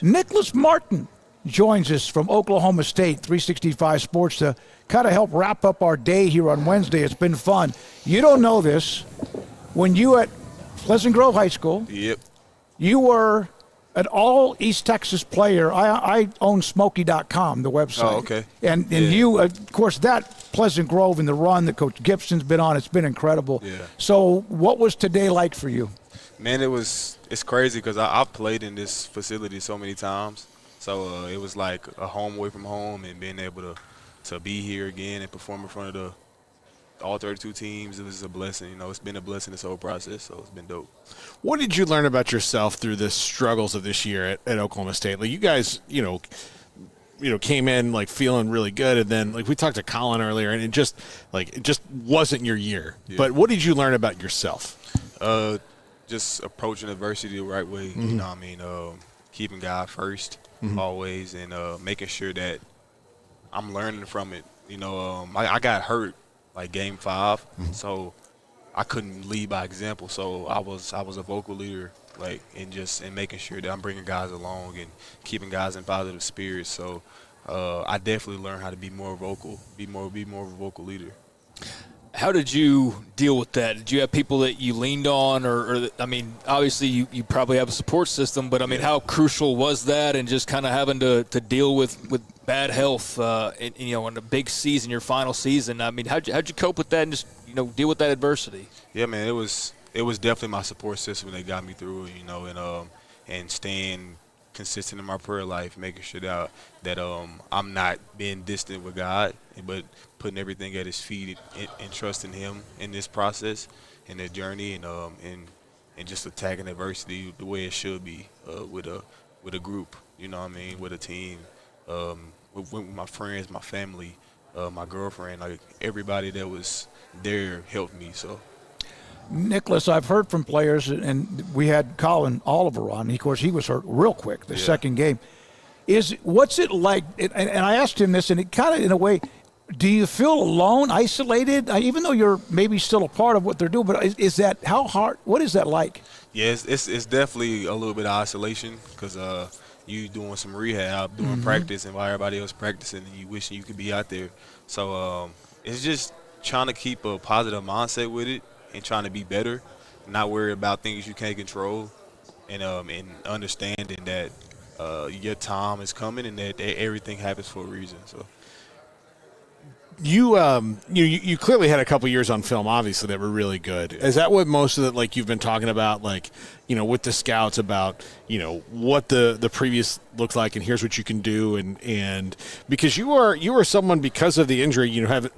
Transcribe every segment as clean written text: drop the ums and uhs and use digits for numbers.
Nicholas Martin joins us from Oklahoma State, 365 Sports, to kind of help wrap up our day here on Wednesday. It's been fun. You don't know this. When you at Pleasant Grove High School, Yep. you were an all East Texas player. I own Smoky.com, the website. Oh, okay. And you, of course, that Pleasant Grove and the run that Coach Gibson's been on, it's been incredible. Yeah. So what was today like for you? Man, it's crazy because I've played in this facility so many times. So it was like a home away from home, and being able to be here again and perform in front of all 32 teams, it was a blessing. You know, it's been a blessing this whole process, so it's been dope. What did you learn about yourself through the struggles of this year at Oklahoma State? Like, you guys, came in like feeling really good, and then like we talked to Colin earlier, and it just wasn't your year. Yeah. But what did you learn about yourself? Just approaching adversity the right way. Mm-hmm. You know what I mean? Keeping God first, mm-hmm. always, and making sure that I'm learning from it. You know, I got hurt like game 5, mm-hmm. so I couldn't lead by example. So I was a vocal leader, like, and making sure that I'm bringing guys along and keeping guys in positive spirits. So I definitely learned how to be more vocal, be more of a vocal leader. How did you deal with that? Did you have people that you leaned on, or I mean, obviously you probably have a support system, but I mean, how crucial was that, and just kind of having to deal with bad health, in a big season, your final season? I mean, how'd you cope with that and just deal with that adversity? Yeah, man, it was definitely my support system that got me through, and staying consistent in my prayer life, making sure that I'm not being distant with God, but putting everything at His feet and trusting Him in this process, in the journey, and just attacking adversity the way it should be, with a group, with a team, with my friends, my family, my girlfriend, like everybody that was there helped me. So. Nicholas, I've heard from players, and we had Colin Oliver on. Of course, he was hurt real quick the second game. What's it like? And I asked him this, and it kind of, in a way, do you feel alone, isolated, even though you're maybe still a part of what they're doing? But is that how hard? What is that like? Yeah, it's definitely a little bit of isolation because you doing some rehab, doing practice, and while everybody else practicing, and you wishing you could be out there. So it's just trying to keep a positive mindset with it, and trying to be better, not worry about things you can't control, and understanding that your time is coming and that everything happens for a reason. So. You clearly had a couple years on film, obviously, that were really good. Yeah. Is that what most of it, like you've been talking about, like, with the scouts about, what the previous looked like, and here's what you can do, and because you were someone, because of the injury, have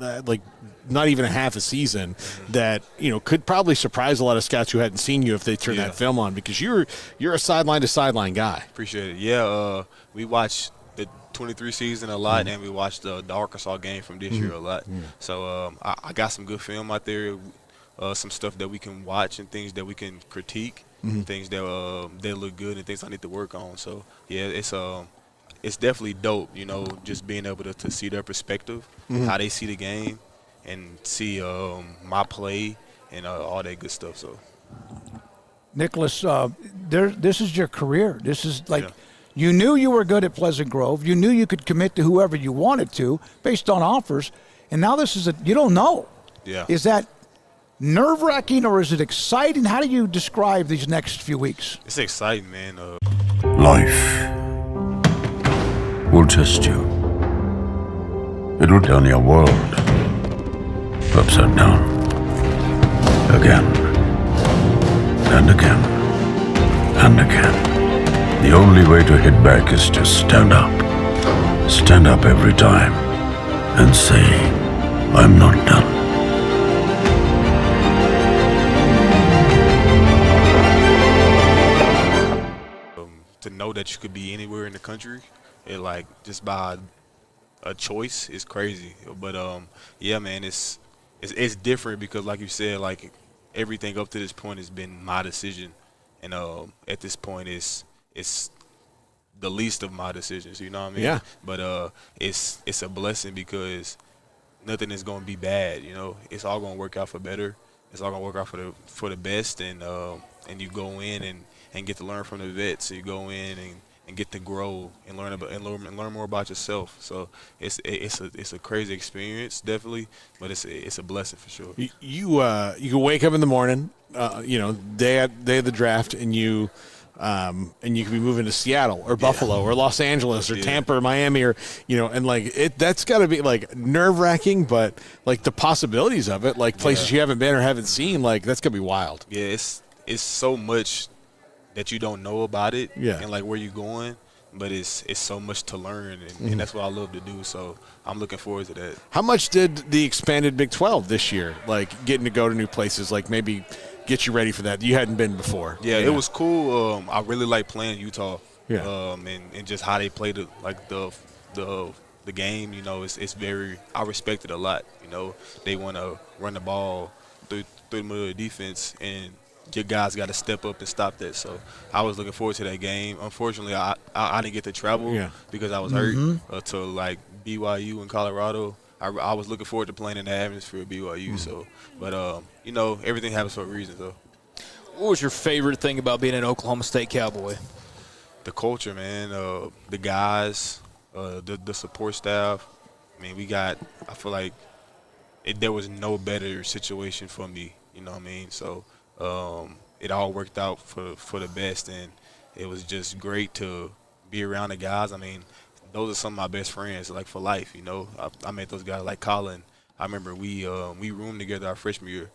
not even a half a season, that could probably surprise a lot of scouts who hadn't seen you if they turn that film on, because you're a sideline to sideline guy. Appreciate it. Yeah, we watched the 23 season a lot, and we watched the Arkansas game from this year a lot. So I got some good film out there, some stuff that we can watch and things that we can critique, things that look good and things I need to work on. So yeah, it's definitely dope, just being able to see their perspective, how they see the game, and see my play and all that good stuff. So, Nicholas, this is your career. This is like you knew you were good at Pleasant Grove. You knew you could commit to whoever you wanted to based on offers. And now this is you don't know. Yeah. Is that nerve-wracking or is it exciting? How do you describe these next few weeks? It's exciting, man. Life will test you. It'll turn your world upside down. Again. And again. And again. The only way to hit back is to stand up. Stand up every time. And say, I'm not done. To know that you could be anywhere in the country, just by a choice is crazy. But yeah, man, it's different because, like you said, like everything up to this point has been my decision, and at this point it's the least of my decisions. You know what I mean? Yeah. But it's a blessing because nothing is going to be bad. It's all going to work out for better. It's all going to work out for the best, and you go in and get to learn from the vets. So you go in and get to grow and learn learn more about yourself. So it's a crazy experience, definitely, but it's a blessing for sure. You can wake up in the morning, day of the draft, and you could be moving to Seattle or Buffalo or Los Angeles or Tampa or Miami or and that's got to be like nerve-wracking, but like the possibilities of it, like places you haven't been or haven't seen, like that's gonna be wild. Yeah, it's so much that you don't know about it, and like where you're going, but it's so much to learn, and that's what I love to do. So I'm looking forward to that. How much did the expanded Big 12 this year, like getting to go to new places, like maybe get you ready for that? You hadn't been before. Yeah, it was cool. I really like playing Utah. Yeah. And just how they play the game. It's very, I respect it a lot. They want to run the ball through the middle of the defense, and your guys got to step up and stop that. So I was looking forward to that game. Unfortunately, I didn't get to travel because I was hurt to like BYU in Colorado. I was looking forward to playing in the atmosphere of BYU. So, but everything happens for a reason, though. What was your favorite thing about being an Oklahoma State Cowboy? The culture, man. The guys, the support staff. I mean, I feel like there was no better situation for me. You know what I mean? So it all worked out for the best, and it was just great to be around the guys. I mean, those are some of my best friends, like for life. I met those guys like Colin. I remember we roomed together our freshman year.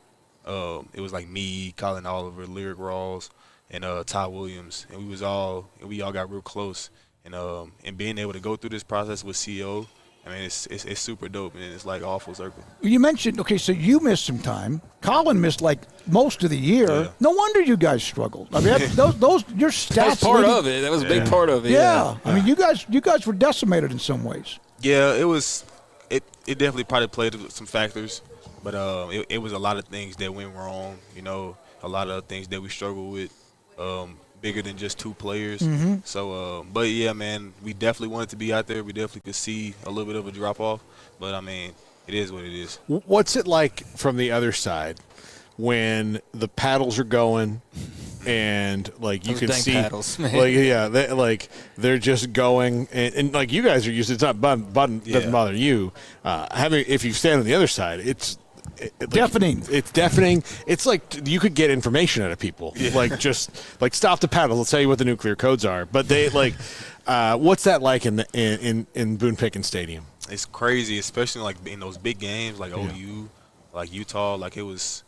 It was like me, Colin Oliver, Lyric Rawls, and Ty Williams, and we all got real close. And being able to go through this process with CO, I mean, it's super dope, and it's like all full circle. You mentioned, so you missed some time. Colin missed like most of the year. Yeah. No wonder you guys struggled. I mean, those your stats. That was part of it. That was a big part of it. Yeah. I mean, you guys were decimated in some ways. Yeah, it was. It definitely probably played with some factors, but it was a lot of things that went wrong. A lot of things that we struggled with. Bigger than just two players. So, but yeah, man, we definitely wanted to be out there. We definitely could see a little bit of a drop off, but I mean, it is what it is. What's it like from the other side when the paddles are going and like you can see paddles, man. they're just going and like you guys are used to it. It's not doesn't bother you. If you stand on the other side, it's deafening. It's deafening. It's like you could get information out of people. Like just like stop the paddles. I'll tell you what the nuclear codes are. But they what's that like in Boone Pickens Stadium? It's crazy, especially like in those big games like OU, like Utah. Like it was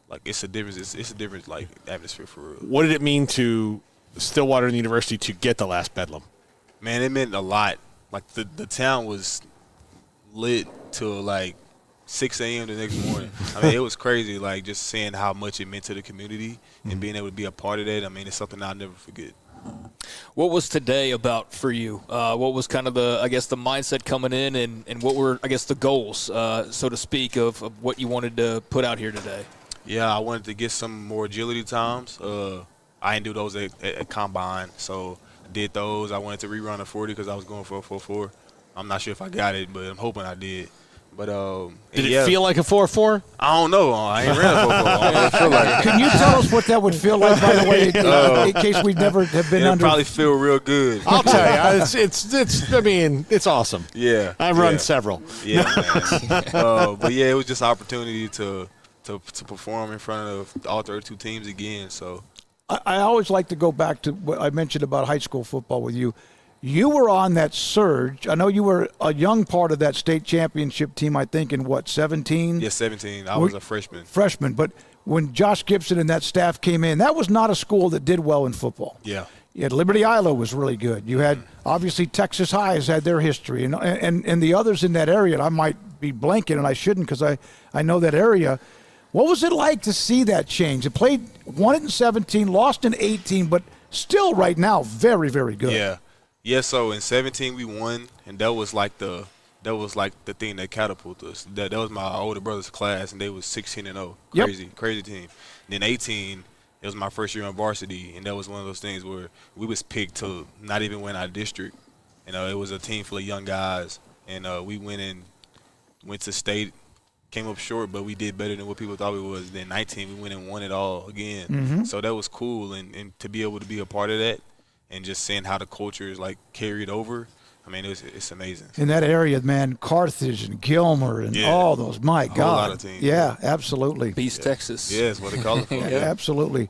like it's a difference. It's a different like atmosphere for real. What did it mean to Stillwater University to get the last Bedlam? Man, it meant a lot. Like the town was lit till like 6 a.m. the next morning. I mean, it was crazy, like, just seeing how much it meant to the community and being able to be a part of that. I mean, it's something I'll never forget. What was today about for you? What was kind of the mindset coming in, and what were, the goals, so to speak, of what you wanted to put out here today? Yeah, I wanted to get some more agility times. I didn't do those at Combine, so I did those. I wanted to rerun a 40 because I was going for a 4.4. I'm not sure if I got it, but I'm hoping I did. But did it feel like a 4.4? I don't know. I ain't ran a 4.4. I don't know what it feel like. Can you tell us what that would feel like, by the way, in case we've never have been It'll under? probably feel real good. I'll tell you, it's. I mean, it's awesome. Yeah, I've run several. Yeah, man. But yeah, it was just an opportunity to perform in front of all 32 teams again. So I always like to go back to what I mentioned about high school football with you. You were on that surge. I know you were a young part of that state championship team, I think, in 17? Yeah, 17. I was a freshman. Freshman. But when Josh Gibson and that staff came in, that was not a school that did well in football. Yeah. You had Liberty Iowa was really good. You had, obviously, Texas High has had their history. And the others in that area, and I might be blanking, and I shouldn't because I know that area. What was it like to see that change? It played, won it in 17, lost in 18, but still right now very, very good. Yeah. Yeah, so in 17 we won, and that was like the thing that catapulted us. That was my older brother's class, and they was 16-0. Crazy team. Then 18, it was my first year on varsity, and that was one of those things where we was picked to not even win our district. It was a team full of young guys, and we went to state, came up short, but we did better than what people thought we was. Then 19, we went and won it all again. So that was cool, and to be able to be a part of that. and just seeing how the culture is like carried over. I mean, it's amazing. In that area, man, Carthage and Gilmer and all those, my God. A whole lot of teams. Yeah, absolutely. Beast, Texas. Yeah, that's what they call it for. Yeah, absolutely.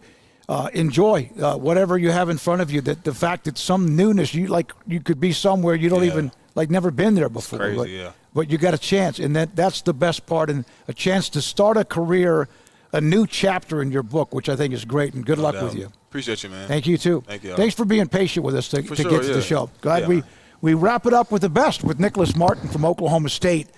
Enjoy whatever you have in front of you. That the fact that some newness, you could be somewhere you don't even never been there before. Crazy, but you got a chance, and that's the best part, and a chance to start a career, a new chapter in your book, which I think is great. And good luck with you. Appreciate you, man. Thank you too. Thank you. Thanks for being patient with us to sure, get to the show. Glad we wrap it up with the best with Nicholas Martin from Oklahoma State.